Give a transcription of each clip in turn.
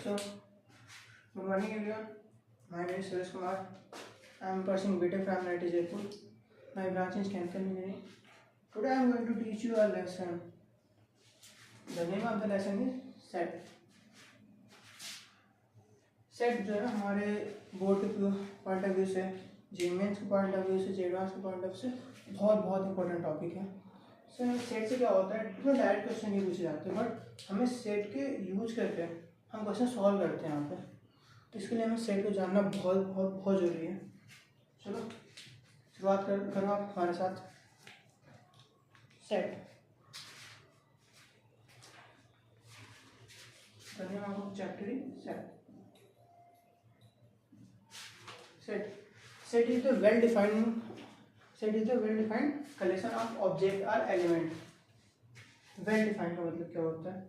So, good morning everyone. My name is Suresh Kumar. I am pursuing BTech from IIT Jaipur. My branch is chemical engineering. Today I am going to teach you a lesson. The name of the lesson is set. Set जो है हमारे board के point of view से, जी mains के point of view से, जी advance के point of view से बहुत इंपॉर्टेंट टॉपिक है. सो सेट से क्या होता है, इसमें डायरेक्ट क्वेश्चन नहीं पूछे जाते, बट हमें सेट के यूज करके हम क्वेश्चन सॉल्व करते हैं यहाँ पे. तो इसके लिए हमें सेट को जानना बहुत ज़रूरी है. चलो शुरुआत करो आप हमारे साथ. Set chapter set. Set is the well-defined collection of object or element. Well-defined का मतलब क्या होता है?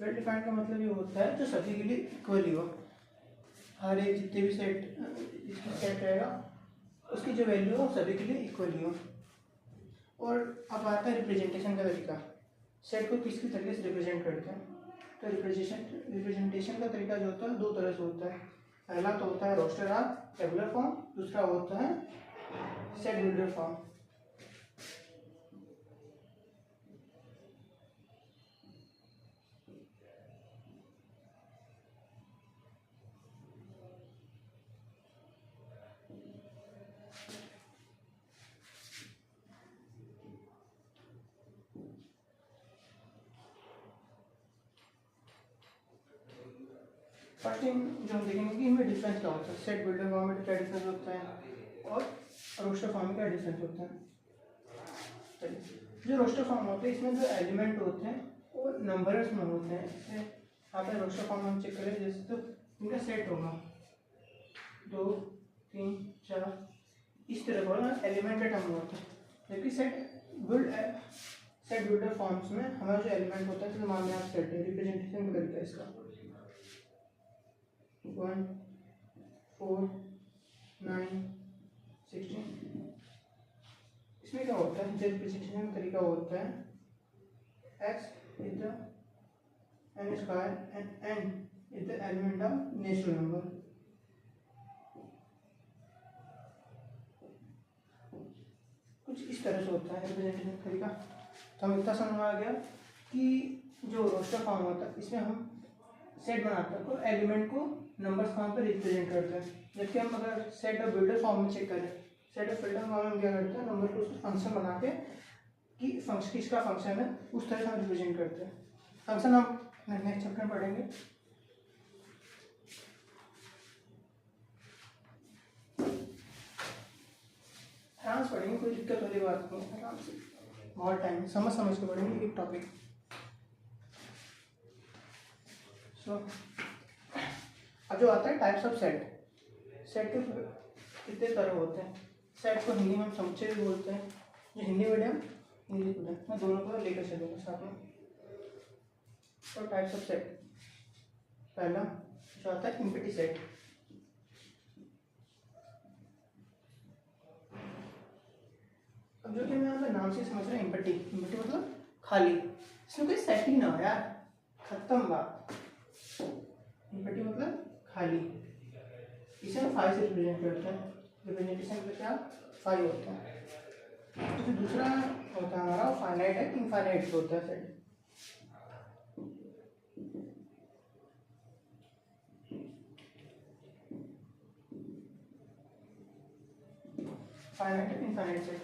Well-defined का मतलब ये होता है जो सभी के लिए इक्वली हो. हर एक जितने भी सेट रहेगा उसकी जो वैल्यू हो सभी के लिए इक्वली हो. और अब आता है रिप्रेजेंटेशन का तरीका. सेट को किस तरीके से रिप्रेजेंट करते हैं? तो रिप्रेजेंटेशन का तरीका जो होता है दो तरह से होता है. पहला तो होता है रोस्टर ऑफ टेबुलर फॉर्म, दूसरा होता है set builder form. First thing जो हम देखेंगे कि इनमें डिफरेंस क्या होता है. सेट बिल्डर फॉर्म में क्या डिफरेंस होता है और रोस्टर फॉर्म में क्या डिफरेंस होता है. जो रोस्टर फॉर्म होता है इसमें जो एलिमेंट होते हैं वो नंबर्स में होते हैं. जैसे यहाँ पे रोस्टर फॉर्म हम चेक करें जैसे तो इनका सेट होगा 2 3 4 इस तरह का एलिमेंट का टर्म होता है. जबकि सेट बिल्डर फॉर्म्स में हमारा जो एलिमेंट होता है, तो मान लें आप सेट है, रिप्रेजेंटेशन करता है इसका 1 4 9 16. इसमें क्या होता है, जो रिप्रेजेंटेशन का तरीका होता है x is the n square and n is the element of natural number. कुछ इस तरह से होता है रिप्रेजेंटेशन का तरीका. तो हम इतना समझ आ गया कि जो रोस्टर फॉर्म होता है इसमें हम सेट बनाते हैं तो एलिमेंट को नंबर्स फॉर्म पे रिप्रेजेंट करते हैं. जबकि हम अगर सेट ऑफ बिल्डर फॉर्म में चेक करें, सेट ऑफ बिल्डर फॉर्म में क्या करते हैं, नंबर को उसका फंक्शन बना के कि फंक्शन किसका फंक्शन है उस तरह से हम रिप्रेजेंट करते हैं. फंक्शन हम नेक्स्ट चैप्टर में पढ़ेंगे. आराम से पढ़ेंगे, कोई दिक्कत वाली बात नहीं. आराम से बहुत टाइम समझ के पढ़ेंगे एक टॉपिक. सो अब जो आता है टाइप्स ऑफ सेट. सेट के कितने तरह होते हैं. सेट को हिंदी में हम समुच्चय भी बोलते हैं. जो हिंदी मीडियम इंग्लिश मीडियम मैं दोनों को लेकर चलूँगा साथ में. तो टाइप्स ऑफ सेट, पहला जो आता है एम्प्टी सेट. अब जो कि मैं यहाँ पे नाम से समझ रहा हूँ एम्प्टी मतलब खाली. इसमें कोई सेट ही ना हो यार, खत्म बात. एम्प्टी मतलब खाली. इसे हम 5 से रिप्रेजेंट करते हैं. रिप्रेजेंटेशन का क्या 5 होता है. तो दूसरा होता है हमारा फाइनाइट है, इनफाइनाइट होता है सेट. फाइनाइट है, इनफाइनाइट सेट.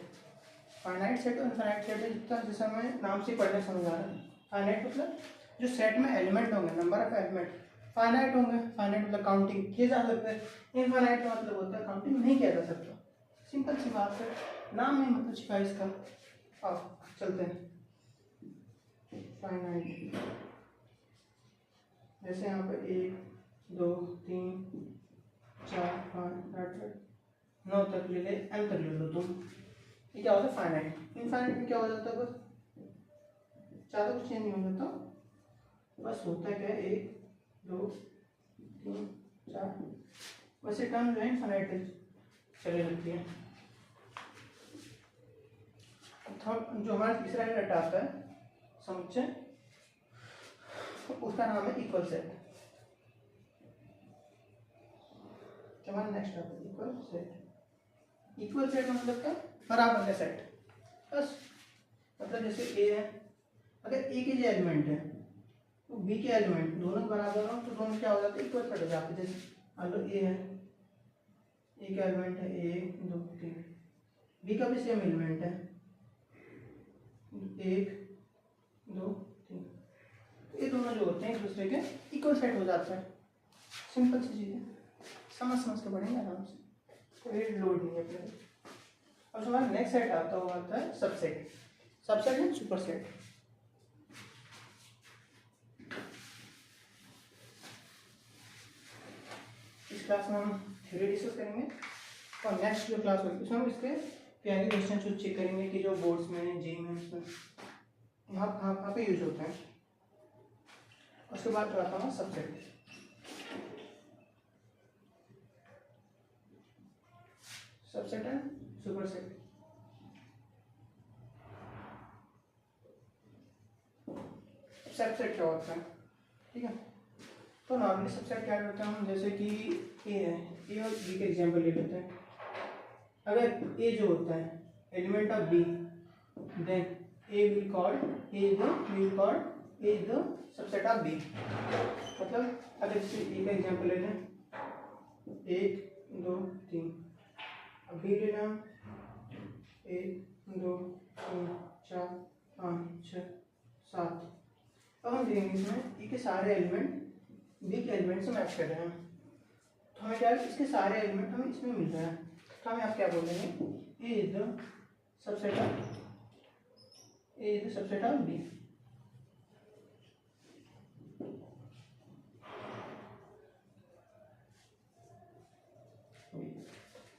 फाइनाइट सेट और इनफाइनाइट सेट जितना जैसे हमें नाम से पढ़ने समझ आ रहा है. फाइनाइट मतलब जो सेट में एलिमेंट होंगे, नंबर ऑफ एलिमेंट फाइनाइट होंगे. फाइनाइट मतलब काउंटिंग किए जा सकते हैं. इनफाइनाइट का मतलब होता है काउंटिंग नहीं किया जा सकता. सिंपल सी बात है, नाम में मतलब छिपा इसका. अब चलते हैं फाइनाइट. जैसे यहाँ पे 1 2 3 4 5 8 9 तक ले ले, m तक ले लो तुम. ये क्या होता है फाइनाइट. इनफाइनाइट में क्या हो जाता है, बस ज़्यादा कुछ चेंज नहीं हो जाता. बस होता है क्या 1 2 3 4 बस ये टर्म जो है इनफाइनाइट चले जाती है. थर्ड जो हमारा तीसरा यूनिट आता है समुच्चय. उसका नाम है इक्वल सेट। हमारा नेक्स्ट आता है इक्वल सेट। इक्वल सेट मतलब क्या, बराबर का सेट। बस मतलब जैसे ए है, अगर ए के जो एलिमेंट है तो बी के एलिमेंट दोनों बराबर हो तो दोनों क्या हो जाते हैं, इक्वल सेट हो जाते हैं। जैसे मान लो ए है, ए का एलिमेंट है 1 2 3, बी का भी सेम एलिमेंट है 1 2 3, ये दोनों जो होते हैं एक दूसरे के इक्वल सेट हो जाते हैं। सिंपल सी चीज़ है, समझ के पढ़ेंगे आराम से, कोई लोड नहीं है अपने। अब हमारा नेक्स्ट सेट आता है सबसेट। सबसेट है सुपरसेट। इस क्लास में हम थ्योरी डिस्कस करेंगे और नेक्स्ट जो क्लास होगी उसमें हम इसके प्यारे क्वेश्चन चेक करेंगे कि जो बोर्ड्स में जी में वहाँ कहाँ पे यूज होते हैं। उसके बाद बताता हूँ सबसेट। सबसेट है सुपरसेट। सबसेट क्या होता है, ठीक है। तो नॉर्मली सबसेट क्या करते हैं हम, जैसे कि ए है, ए और बी का एग्जांपल ले लेते हैं। अगर ए जो होता है element of B, then A will called A is the subset of B. मतलब अगर जैसे ए का एग्जांपल ले लें 1 2 3, अब बी लेना 1 2 3 4 5 6 7। अब हम देखेंगे इसमें ए के सारे एलिमेंट बी के एलिमेंट से मैच कर रहे हैं, तो हमें क्या है, इसके सारे एलिमेंट हमें इसमें मिल रहे हैं। तो हमें आप क्या बोलेंगे, A is the subset of B.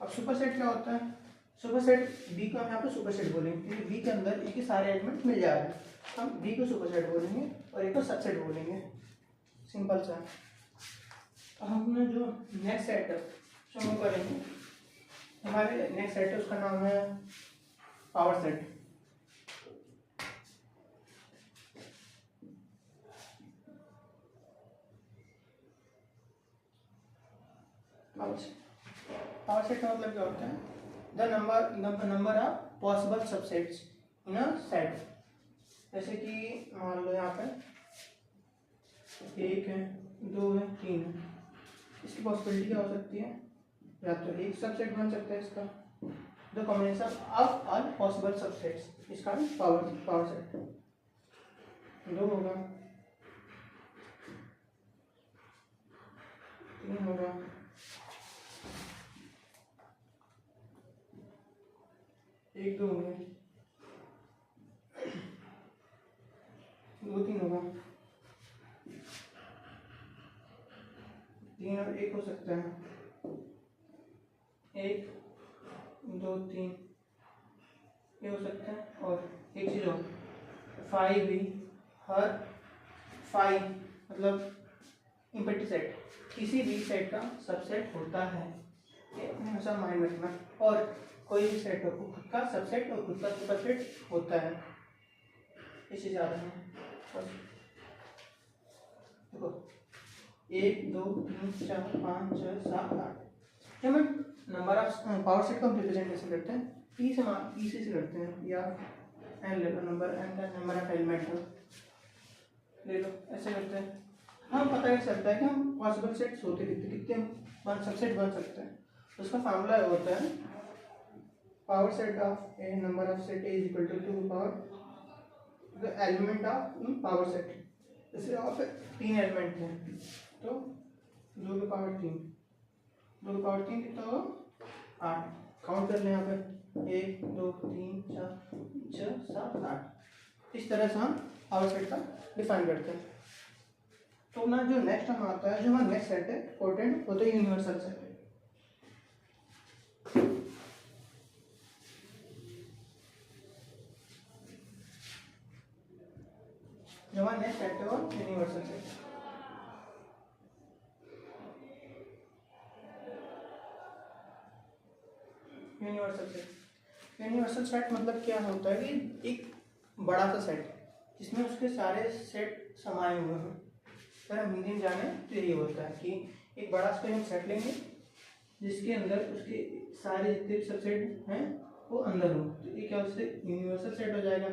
अब सुपरसेट क्या होता है, सुपरसेट बी को हम यहाँ पे सुपरसेट बोलेंगे क्योंकि बी के अंदर ए के सारे एलिमेंट मिल जा रहे हैं। हम बी को सुपरसेट बोलेंगे और ए को सबसेट बोलेंगे, सिंपल सा। तो हमने जो नेक्स्ट सेट है जो हम करेंगे, हमारे नेक्स्ट सेट है उसका नाम है पावर सेट। पावर सेट का मतलब क्या होता है, the number of possible subsets in a set. जैसे कि मान लो यहाँ पे 1 है 2 है 3 है, इसकी पॉसिबिलिटी क्या हो सकती है, या तो एक सबसेट बन सकता है इसका, the combination of all possible subsets, इसका पावर सेट 2 होगा 3 होगा 1 2 होंगे 2 3 होगा 3 और 1 हो सकता है 1 2 3 ये हो सकता है। और एक चीज और 5 भी, हर 5 मतलब इम्पैक्ट सेट किसी भी सेट का सबसेट होता है, ये हमेशा माइंड रखना। और कोई भी सेट हो खुद का सबसेट और खुद का सुपरसेट होता है, ये चीज़ याद रखना। देखो 1 2 3 4 5 6 7 8, जब हम नंबर ऑफ पावर सेट का रिप्रेजेंटेशन करते हैं पी से करते हैं, या एन ले लो, नंबर एन का नंबर ऑफ एलिमेंट ले लो, ऐसे करते हैं। हम पता कर सकता है कि हम पॉसिबल सेट्स होते कितने सबसेट बन सकते हैं। तो उसका फार्मूला होता है power set of A number of set is equal to power the element of in power set. जैसे यहाँ पे 3 एलिमेंट हैं तो 2 की पावर 3 कितना होगा 8। काउंट कर लें यहाँ पे 1 2 3 4 5 6 7 8। इस तरह से हम पावर सेट का डिफाइन करते हैं। तो ना जो नेक्स्ट हम आता है, जो हमारा नेक्स्ट सेट है इंपॉर्टेंट, वो तो यूनिवर्सल सेट है। जो हमारा नेक्स्ट सेट है वो यूनिवर्सल सेट। यूनिवर्सल सेट मतलब क्या होता है कि एक बड़ा सा सेट जिसमें उसके सारे सेट समाये हुए हैं। अगर हम हिंदी में जाने तो यही होता है कि एक बड़ा स्पेस सेट लेंगे जिसके अंदर उसके सारे जितने भी सबसेट हैं वो अंदर हो, तो ये क्या उससे यूनिवर्सल सेट हो जाएगा।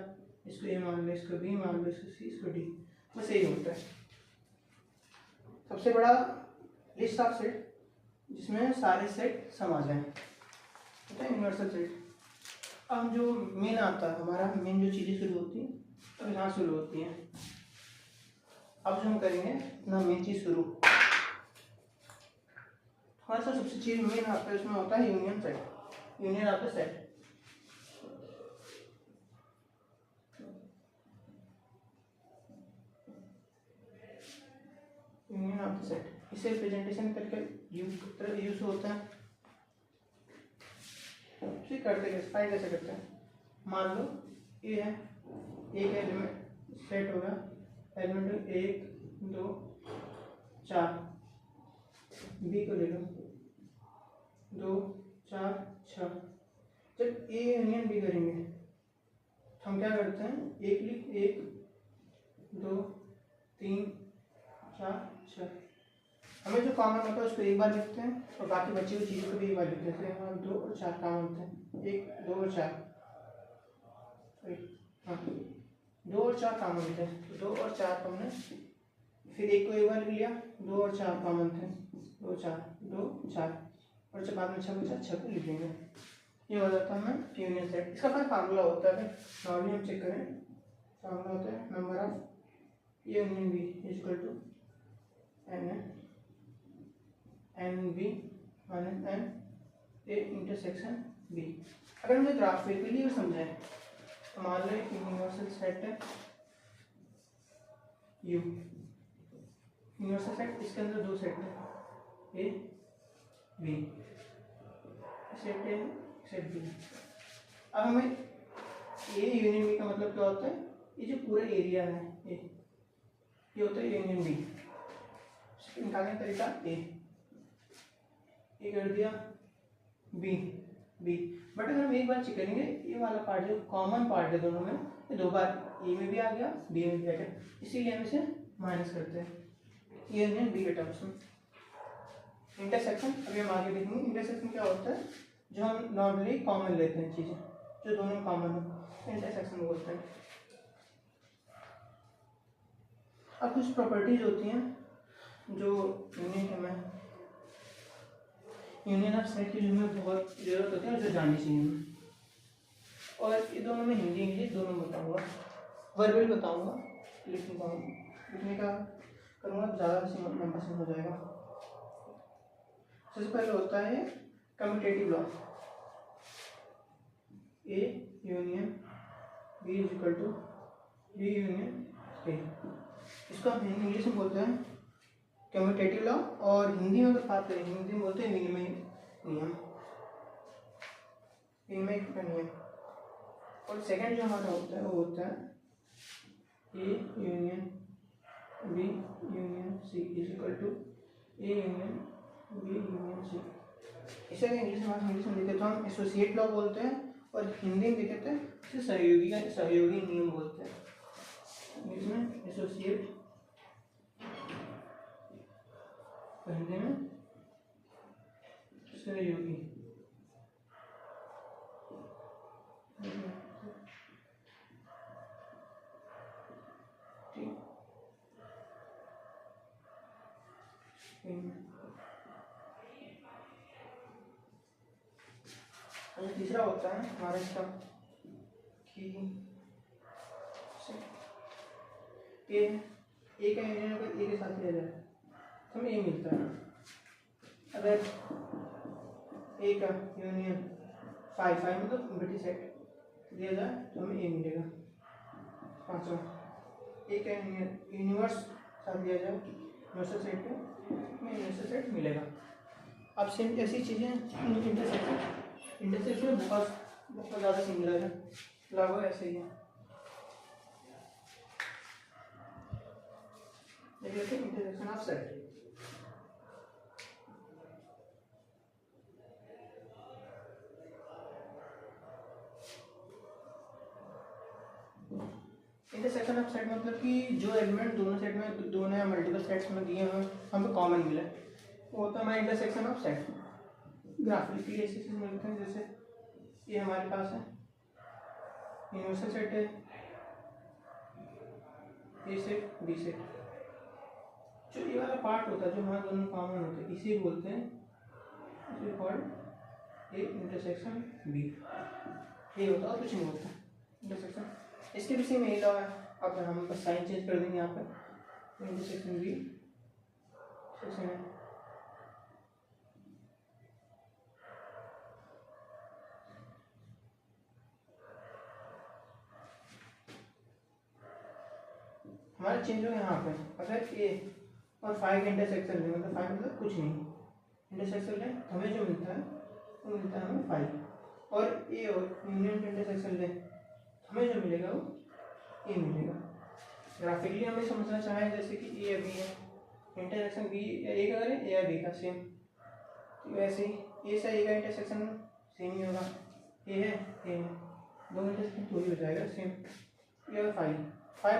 इसको ए मान लो, इसको बी मान लो, इसको सी, इसको डी, बस यही होता है सबसे बड़ा लिस्ट ऑफ सेट जिसमें सारे सेट समा जाए, होता है यूनिवर्सल सेट। अब जो मेन आता है हमारा, मेन जो चीज़ें शुरू होती हैं अब यहाँ शुरू होती हैं। अब जो हम करेंगे अपना मेन चीज़ शुरू, हमारे साथ सबसे चीज़ मेन आता है, उसमें होता है यूनियन सेट। यूनियन आता है set, union of the set. इसे प्रेजेंटेशन करके यूज होता है। ठीक करते कैसे, फाइल कैसे करते हैं, मान लो ये है, एक एलिमेंट सेट होगा, एलिमेंट 1 2 4, बी को ले लो 2 4 6। जब ए यूनियन बी करेंगे तो हम क्या करते हैं, एक लिख 1 2 3 4 6, हमें जो कॉमन होता है उसको एक बार लिखते हैं और बाकी बची हुई चीज़ों को भी एक बार लिखते हैं। जैसे हमारे 2 और 4 कॉमन होते हैं, 1 2 और 4, हाँ 2 और 4 कॉमन होते हैं, तो 2 और 4 हमने फिर एक को एक बार लिख लिया, 2 और 4 कॉमन थे, 2 4 2 4, और जब बाद में 6 बचा 6 को लिख देंगे। ये हो जाता है हमें यूनियन सेट। इसका अपना फार्मूला होता है, नॉर्मली हम चेक करें, फार्मूला होता है number of A union B equal to N B minus N A intersection B. अगर मुझे ग्राफ के लिए समझाएं तो मान लो एक यूनिवर्सल सेट है यू, यूनिवर्सल सेट, इसके अंदर दो सेट है A B, set A set B. अब हमें ए यूनियन बी का मतलब क्या होता है, ये जो पूरा एरिया है ये होता है यूनियन बी। निकालने का तरीका ए कर दिया बी बी, बट अगर हम एक बार चेक करेंगे ये वाला पार्ट जो कॉमन पार्ट है दोनों में, ये दो बार ए में भी आ गया बी में भी आ गया, इसीलिए हम इसे माइनस करते हैं ए यूनियन बी के टर्म्स में। इंटरसेक्शन अभी हम आगे देखेंगे। इंटरसेक्शन क्या होता है, जो हम नॉर्मली कॉमन लेते हैं चीज़ें जो दोनों कॉमन हो, इंटरसेक्शन बोलते हैं। अब कुछ प्रॉपर्टीज होती हैं जो यूनियन के में यूनियन ऑफ सेट की जो हमें बहुत जरूरत होती है और जो जाननी चाहिए हमें, और ये दोनों में हिंदी इंग्लिश दोनों बताऊंगा, वर्बल बताऊंगा, लिखने का करूँगा ज़्यादा लंबा समय हो जाएगा। सबसे पहले होता है commutative law, A union B is equal to B union A. इसको हम इंग्लिश में बोलते हैं कम्यूटेटिव लॉ, और हिंदी में अगर बात करें, हिंदी में बोलते हैं विनिमय नियम, विनिमय का नियम। और सेकंड जो हमारा होता है वो होता है A union B union C is equal to A union B union C. इसे इंग्लिश में लिखे तो हम एसोसिएट लॉ बोलते हैं, और हिंदी में लिखे थे इसे सहयोगी नियम बोलते हैं। इंग्लिश में एसोसिएट, हिंदी में सहयोगी। तीसरा होता है हमारा इसका कि ए का यूनियन अगर ए के साथ लिया जाए तो हमें ए मिलता है। अगर ए का यूनियन 5 मतलब इनवर्टिंग सेट दिया जाए तो हमें ए मिलेगा। पांचवा, ए का यूनिवर्स साथ दिया जाए यूनिवर्सल सेट पे हमें यूनिवर्सल सेट मिलेगा। अब सेम ऐसी चीज़ें इंटरसेक्शन में बहुत ज़्यादा सिमिलर है, लगभग ऐसे ही है। Intersection of set, intersection of set मतलब कि जो एलिमेंट दोनों सेट में, दोनों या मल्टीपल सेट्स में दिए हुए हमको कॉमन मिले, वो होता है हमारा इंटरसेक्शन ऑफ सेट। ग्राफिकली ऐसे चीज मिलते हैं, जैसे ये हमारे पास है यूनिवर्सल सेट है, ए सेट बी सेट, जो ये वाला पार्ट होता है जो हमारे दोनों कॉमन होते हैं इसे बोलते हैं, इसे कॉल्ड ए इंटरसेक्शन बी। ये होता है और कुछ नहीं होता इंटरसेक्शन। इसके पीछे में लॉ है, अब हम बस साइन चेंज कर देंगे यहाँ पर, इंटरसेक्शन बी सेक्शन है। हमारा चेंज हो गया यहाँ पे, अगर ए और 5 इंटरसेक्शन लें, मतलब 5 मतलब कुछ नहीं, इंटरसेक्शन लें हमें जो मिलता है वो मिलता है हमें 5, और ए और यूनियन इंटरसेक्शन लें हमें जो मिलेगा वो ए मिलेगा। ग्राफिकली हमें समझना चाहें जैसे कि ए या बी है, इंटरसेक्शन बी या ए का करें, ए या बी का सेम, तो वैसे ही ए से ए का इंटरसेक्शन सेम ही होगा, ए है दो इंटरसेक्शन तो ही हो जाएगा सेम। ए और 5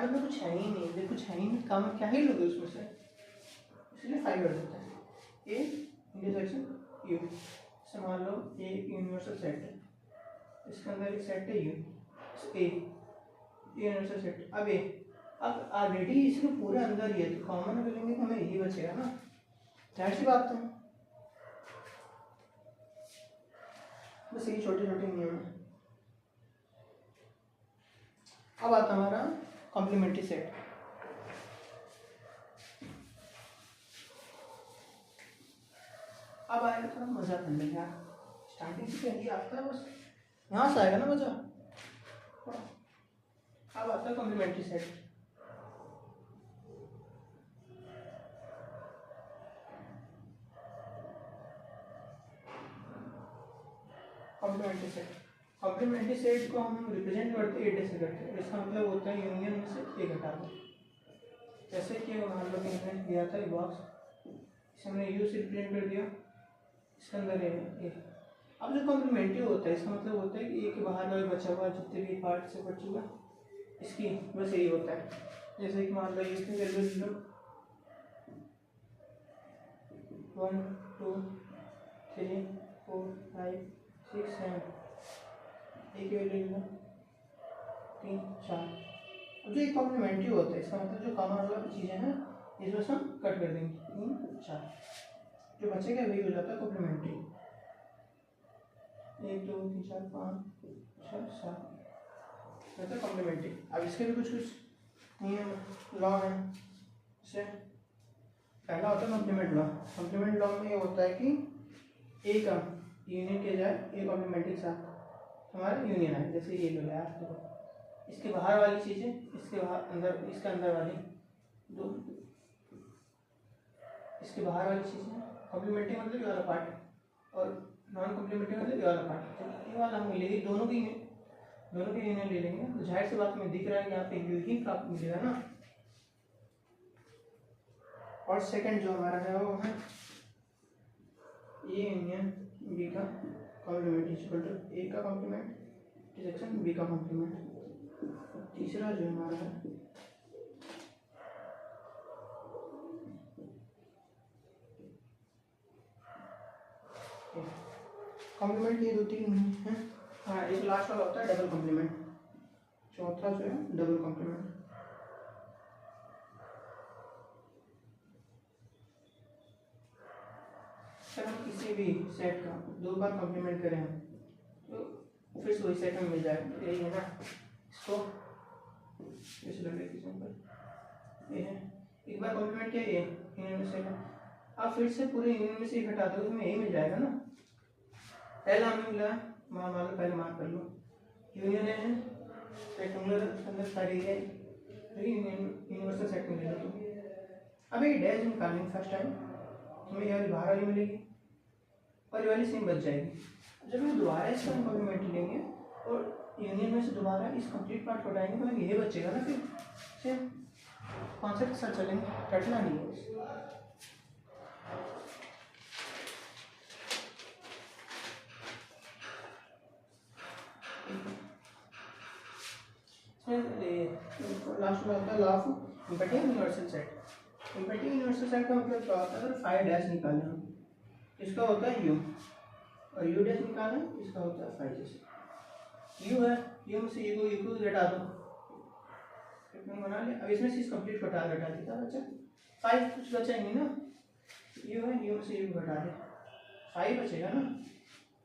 मतलब कुछ है ही नहीं, जब कुछ है ही नहीं काम क्या ही लोगे उसमें से, इसलिए 5 कर देता है। ए इंटरसेक्शन यू, से मान लो ए यूनिवर्सल सेट है, इसके अंदर एक सेट है यू, ए यूनिवर्सल सेट। अब ऑलरेडी इसके पूरे अंदर ही है, तो कॉमन अगर लेंगे तो हमें यही बचेगा ना, जाहिर सी बात है। बस ये छोटे छोटे नियम है। अब आता हमारा कॉम्प्लीमेंट्री सेट। अब आएगा थोड़ा मजा करने का, स्टार्टिंग से पहले आता है, बस यहाँ से आएगा ना मजा। अब आता है कॉम्प्लीमेंट्री सेट। कॉम्प्लीमेंट्री सेट को हम रिप्रेजेंट करते हैं ए से करते हैं, इसका मतलब होता है यूनियन में से ए घटा दो। जैसे कि मान लो मैंने दिया था बॉक्स, इसे हमने यू से रिप्रेजेंट कर दिया, इसके अंदर ए। अब जो कॉम्प्लीमेंट्री होता है इसका मतलब होता है कि ए के बाहर का बचा हुआ जितने भी पार्ट से बच चुका इसकी बस यही होता है। जैसे कि मान लो यू की वैल्यू ले लो 1 2 3 4 5 6 7, ए की वैल्यू ले लो 3 4। अब जो एक कॉम्प्लीमेंट्री होता है इसका मतलब जो कॉमन वाला चीज़ें हैं इसमें से हम कट कर देंगे 3 4, जो बचेगा वही हो जाता है कॉम्प्लीमेंट्री। 1 2 3 4 5 6 7 मतलब कॉम्प्लीमेंट्री। अब इसके भी कुछ नियम लॉ है। जैसे पहला होता है कॉम्प्लीमेंट लॉ। कॉम्प्लीमेंट लॉ में ये होता है कि ए का यूनियन किया जाए ए कॉम्प्लीमेंट्री के साथ, हमारा यूनियन है। जैसे ये लो यार, देखो इसके बाहर वाली चीज़ें इसके बाहर अंदर, इसके अंदर वाली दो, इसके बाहर वाली चीज़ें कॉम्प्लीमेंट्री मतलब ये वाला पार्ट, और नॉन कॉम्प्लीमेंट्री मतलब ये वाला पार्ट। ये वाला हम मिलेगी दोनों की यूनियन ले लेंगे, तो जाहिर सी बात में दिख रहा है कि यहाँ पे यू ही प्राप्त मिलेगा ना। और सेकंड जो हमारा है वो है ए यूनियन बी का कॉम्प्लीमेंट इक्वल टू ए का कॉम्प्लीमेंट इंटरसेक्शन बी का कॉम्प्लीमेंट। तीसरा जो हमारा है कॉम्प्लीमेंट, ये 2-3 है। हाँ, एक लास्ट वाला होता है डबल कॉम्प्लीमेंट। चौथा जो है डबल कॉम्प्लीमेंट। अगर हम किसी भी सेट का 2 बार कॉम्प्लीमेंट करें तो फिर से वही सेट में मिल जाएगा, यही है ना। इसको इस लगे एग्जांपल ये है, एक बार कॉम्प्लीमेंट किया ये यूनियन में से है, अब फिर से पूरे यूनियन में से घटा दो तो हमें यही मिल जाएगा ना। पहला हमें मिला, मान लो पहले मार्क कर लो, यूनियन है रेक्टेंगुलर अंदर सारी है यूनिवर्सल सेट में ले लो। अब ये डैश निकालेंगे फर्स्ट टाइम, हमें ये वाली बाहर वाली मिलेगी और ये वाली सेम बच जाएगी। जब हम दोबारा इसका कॉम्प्लीमेंट लेंगे और यूनियन में से दोबारा इस कंप्लीट पार्ट को हटाएंगे तो हमें यही बचेगा ना। फिर सेम कॉन्सेप्ट के साथ चलेंगे, कटना नहीं है। लास्ट में होता है law of impactive universal set. Impactive universal set का मतलब क्या होता है? अगर फाइव डैश निकालें हम, इसका होता है यू, और यू डैश निकालें, इसका होता है फाइव। जैसे यू है, यू में से यू को घटा दो, कितना बना लिया। अब इसमें से इस कंप्लीट घटा देता बच्चा, फाइव कुछ बचा ही नहीं ना, यू है, यू में से यू घटा दे, फाइव बचेगा ना।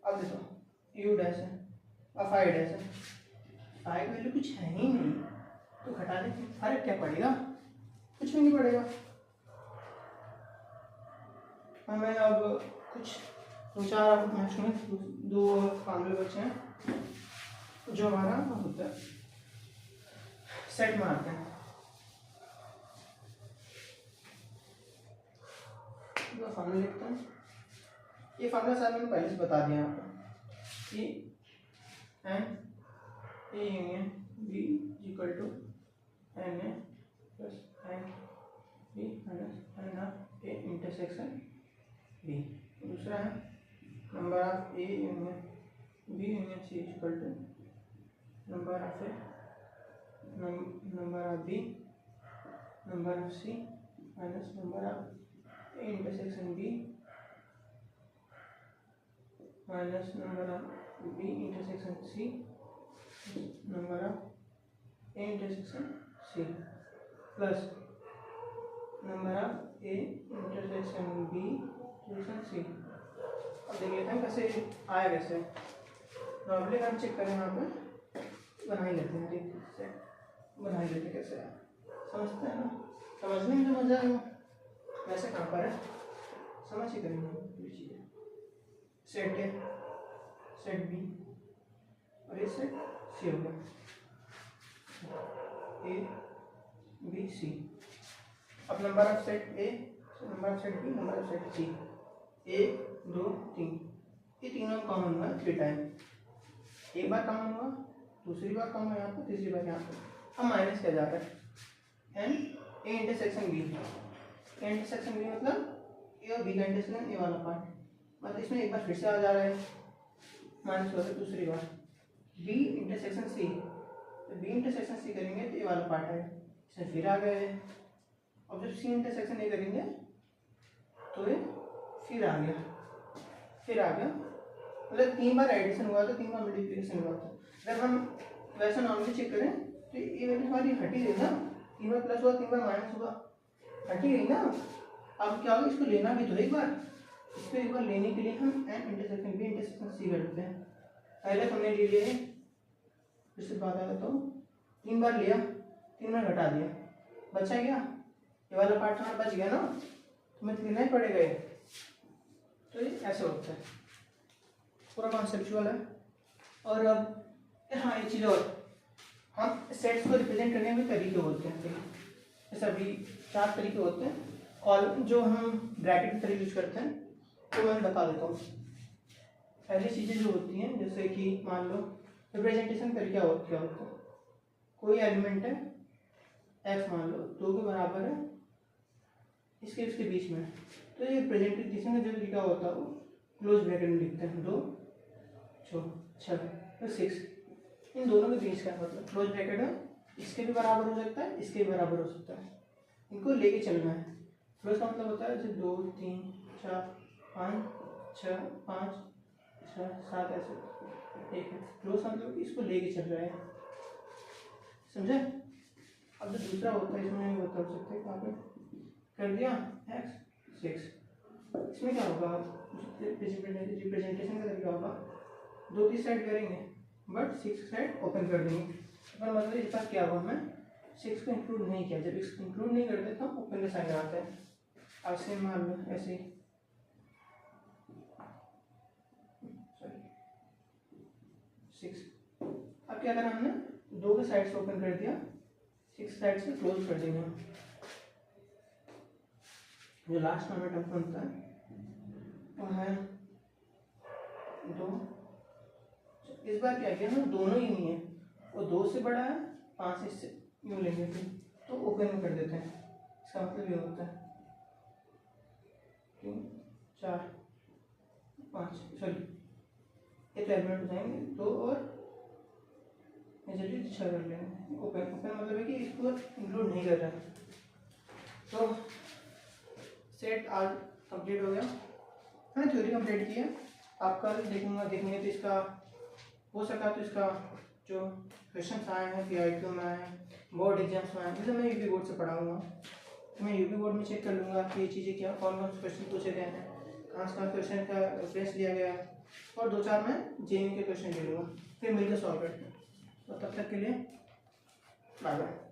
अब देखो यू डैश है और फाइव डैश है, फाइव वैल्यू कुछ है ही नहीं, तो घटा दे, फर्क क्या पड़ेगा? कुछ भी नहीं पड़ेगा। हमें अब कुछ दो चार मैच में दो फार्मूले बचे हैं जो हमारा होता है सेट मारते हैं। तो फार्मूला लिखते हैं, ये फार्मूला शायद मैंने पहले से बता दिया आपको कि N A union B equal to N A plus N B minus N of A intersection B. दूसरा है number of A union B union C equal to number of A number of B number of C minus number of A intersection B minus number of B intersection C number of A intersection C plus number of A intersection B intersection C. अब देख लेते हैं कैसे आया, कैसे normally हम check करें, यहाँ पे बना ही लेते हैं, ठीक से बना ही लेते हैं कैसे आया, समझते हैं ना। समझने में जो मजा है वैसे कहाँ पर है, समझ ही करेंगे ये चीज़ें। सेट ए सेट बी और ये सेट सी हो गया, ए बी सी। अब number of set A, number of set B, number of set C, एक दो तीन, ये तीनों कॉमन हुआ 3 टाइम। एक बार कॉमन हुआ, दूसरी बार कॉमन यहाँ पर, तीसरी बार यहाँ पर। अब माइनस किया जा रहा है N A intersection B. A intersection B मतलब ए और बी का इंटरसेक्शन, ए वाला पार्ट, मतलब इसमें एक बार फिर से आ जा रहा है माइनस हो रहा है दूसरी बार। बी इंटरसेक्शन सी, तो बी इंटरसेक्शन सी करेंगे तो ए वाला पार्ट है, इसमें फिर आ गए। अब जब सी इंटरसेक्शन ए करेंगे तो ये फिर आ गया, फिर आ गया, मतलब 3 बार एडिशन हुआ था, 3 बार मल्टीप्लिकेशन हुआ था। अगर हम वैसा नॉर्मली चेक करें तो ये वैल्यू हमारी हट ही गई ना, 3 बार प्लस हुआ, 3 बार माइनस हुआ, हट ही गई ना। अब क्या होगा, इसको लेना भी तो एक बार, इसको एक बार लेने के लिए हम N intersection B intersection C कर देते हैं। पहले हमने ले लिए, फिर से बात आ तो 3 बार लिया, 3 बार घटा दिया, बचा क्या, ये वाला पार्ट हमारा बच गया ना, तो हमें लेना ही पड़ेगा ये। तो ये ऐसे होता है, पूरा कॉन्सेप्चुअल है। और अब हाँ एक चीज़ और, हम सेट्स को रिप्रेजेंट करने में तरीके होते हैं, जैसे अभी 4 तरीके होते हैं, और जो हम ब्रैकेट की तरह यूज करते हैं तो मैं बता देता हूँ। पहली चीज़ें जो होती हैं, जैसे कि मान लो रिप्रेजेंटेशन तरीका क्या होता है, कोई एलिमेंट है एक्स, मान लो 2 के बराबर है, इसके बीच में, तो ये रिप्रेजेंटेशन का जो तरीका होता है वो क्लोज ब्रैकेट में लिखते हैं, 2 6 तो 6, इन दोनों के बीच का मतलब क्लोज ब्रैकेट है, इसके भी बराबर हो सकता है, इसके भी बराबर हो सकता है, इनको लेके चलना है। क्लोज का मतलब होता है जैसे 2 3 4 5 6 5 6 7 ऐसे, एक है क्लोज मतलब इसको लेके चल रहा है, समझे। अब जो दूसरा होता है इसमें बता सकते हैं, कहाँ पे कर दिया x 6, इसमें क्या होगा, रिप्रेजेंटेशन का तरीका होगा 2 3 साइड करेंगे बट 6 साइड ओपन कर देंगे, पर मतलब इस बार क्या हुआ, हमें 6 को इंक्लूड नहीं किया, जब इसको इंक्लूड नहीं करते तो हम ओपन का साइन आते हैं। अब से मान लो ऐसे 6, अब क्या करा हमने, 2 के साइड से ओपन कर दिया, 6 साइड से क्लोज कर देंगे। जो लास्ट में टर्म बनता है वो है 2, इस बार क्या किया ना, दोनों ही नहीं है, वो 2 से बड़ा है, 5 इससे यूँ लेंगे फिर तो ओपन में कर देते हैं, इसका मतलब ये होता है 3 4 5, सॉरी ये तो एलिमेंट हो जाएंगे 2 और जल्दी अच्छा कर लेंगे। ओपन ओपन मतलब है कि इसको इंक्लूड नहीं कर रहा है। तो सेट आज कंप्लीट हो गया। मैंने थ्योरी कंप्लीट की है। आप कल देखेंगे तो इसका हो सका तो इसका जो क्वेश्चन आए हैं PIQ में आए हैं, बोर्ड एग्जाम्स में आए हैं, जैसे मैं यूपी बोर्ड से पढ़ाऊँगा तो मैं यूपी बोर्ड में चेक कर लूँगा कि ये चीज़ें क्या कौन कौन से क्वेश्चन पूछे गए हैं, कहाँ से कहाँ क्वेश्चन का रेफरेंस लिया गया है, और 2-4 मैं JEE के क्वेश्चन ले लूँगा, फिर मिलकर सॉल्व करते हैं। तो तब तक के लिए बाय बाय।